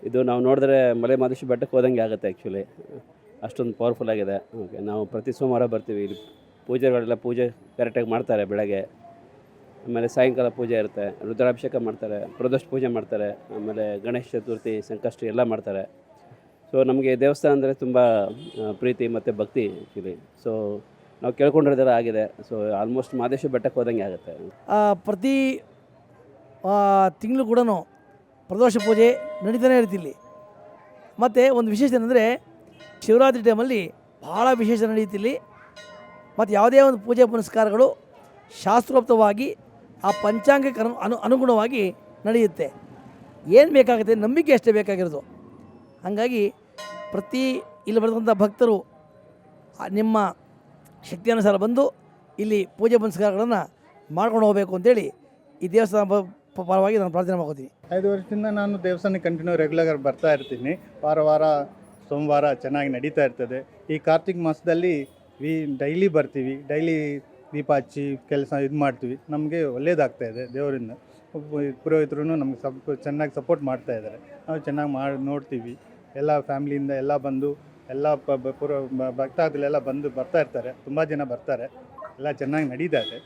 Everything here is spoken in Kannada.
ಇದು ನಾವು ನೋಡಿದ್ರೆ ಮಲೆ ಮಹದೇಶ್ವರ ಬೆಟ್ಟಕ್ಕೆ ಹೋದಂಗೆ ಆಗುತ್ತೆ ಆ್ಯಕ್ಚುಲಿ. ಅಷ್ಟೊಂದು ಪವರ್ಫುಲ್ ಆಗಿದೆ. ಓಕೆ, ನಾವು ಪ್ರತಿ ಸೋಮವಾರ ಬರ್ತೀವಿ. ಇಲ್ಲಿ ಪೂಜೆಗಳೆಲ್ಲ ಪೂಜೆ ಕರೆಕ್ಟಾಗಿ ಮಾಡ್ತಾರೆ ಬೆಳಗ್ಗೆ. ಆಮೇಲೆ ಸಾಯಂಕಾಲ ಪೂಜೆ ಇರುತ್ತೆ, ರುದ್ರಾಭಿಷೇಕ ಮಾಡ್ತಾರೆ, ಪ್ರದೋಷ ಪೂಜೆ ಮಾಡ್ತಾರೆ, ಆಮೇಲೆ ಗಣೇಶ ಚತುರ್ಥಿ, ಸಂಕಷ್ಟಿ ಎಲ್ಲ ಮಾಡ್ತಾರೆ. ಸೊ ನಮಗೆ ದೇವಸ್ಥಾನ ಅಂದರೆ ತುಂಬ ಪ್ರೀತಿ ಮತ್ತು ಭಕ್ತಿ ಆ್ಯಕ್ಚುಲಿ. ಸೊ ನಾವು ಕೇಳ್ಕೊಂಡಿರೋದೆಲ್ಲ ಆಗಿದೆ. ಸೊ ಆಲ್ಮೋಸ್ಟ್ ಮಹದೇಶ್ವರ ಬೆಟ್ಟಕ್ಕೆ ಹೋದಂಗೆ ಆಗುತ್ತೆ. ಪ್ರತಿ ತಿಂಗಳು ಕೂಡ ಪ್ರದೋಷ ಪೂಜೆ ನಡೀತಾನೆ ಇರುತ್ತೆ ಇಲ್ಲಿ. ಮತ್ತು ಒಂದು ವಿಶೇಷ ಏನಂದರೆ ಶಿವರಾತ್ರಿ ಟೈಮಲ್ಲಿ ಭಾಳ ವಿಶೇಷ ನಡೆಯುತ್ತಿಲ್ಲಿ. ಮತ್ತು ಯಾವುದೇ ಒಂದು ಪೂಜೆ ಪುನಸ್ಕಾರಗಳು ಶಾಸ್ತ್ರೋಕ್ತವಾಗಿ ಆ ಪಂಚಾಂಗಕ್ಕೆ ಅನುಗುಣವಾಗಿ ನಡೆಯುತ್ತೆ. ಏನು ಬೇಕಾಗುತ್ತೆ, ನಂಬಿಕೆ ಅಷ್ಟೇ ಬೇಕಾಗಿರೋದು. ಹಾಗಾಗಿ ಪ್ರತಿ ಇಲ್ಲಿ ಬರ್ತಕ್ಕಂಥ ಭಕ್ತರು ನಿಮ್ಮ ಶಕ್ತಿಯಾನುಸಾರ ಬಂದು ಇಲ್ಲಿ ಪೂಜೆ ಪುನಸ್ಕಾರಗಳನ್ನು ಮಾಡ್ಕೊಂಡು ಹೋಗಬೇಕು ಅಂತೇಳಿ ಈ ದೇವಸ್ಥಾನ ಪರವಾಗಿ ನಾನು ಪ್ರಾರ್ಥನೆ ಮಾಡ್ಕೋತೀನಿ. 5 ವರ್ಷದಿಂದ ನಾನು ದೇವಸ್ಥಾನಕ್ಕೆ ಕಂಟಿನ್ಯೂ ರೆಗ್ಯುಲರ್ ಬರ್ತಾ ಇರ್ತೀನಿ. ವಾರ ಸೋಮವಾರ ಚೆನ್ನಾಗಿ ನಡೀತಾ ಇರ್ತದೆ. ಈ ಕಾರ್ತಿಕ್ ಮಾಸದಲ್ಲಿ ಡೈಲಿ ಬರ್ತೀವಿ, ಡೈಲಿ ದೀಪ ಹಚ್ಚಿ ಕೆಲಸ ಮಾಡ್ತೀವಿ. ನಮಗೆ ಒಳ್ಳೆಯದಾಗ್ತಾಯಿದೆ ದೇವರಿಂದ. ಪುರೋಹಿತರು ನಮ್ಗೆ ಚೆನ್ನಾಗಿ ಸಪೋರ್ಟ್ ಮಾಡ್ತಾ ಇದ್ದಾರೆ. ನಾವು ಚೆನ್ನಾಗಿ ನೋಡ್ತೀವಿ. ಎಲ್ಲ ಫ್ಯಾಮ್ಲಿಯಿಂದ ಎಲ್ಲ ಬಂದು ಎಲ್ಲ ಭಕ್ತಾದಿಗಳೆಲ್ಲ ಬರ್ತಾ ಇರ್ತಾರೆ. ತುಂಬ ಜನ ಬರ್ತಾರೆ. ಎಲ್ಲ ಚೆನ್ನಾಗಿ ನಡೀತಾ ಇದೆ.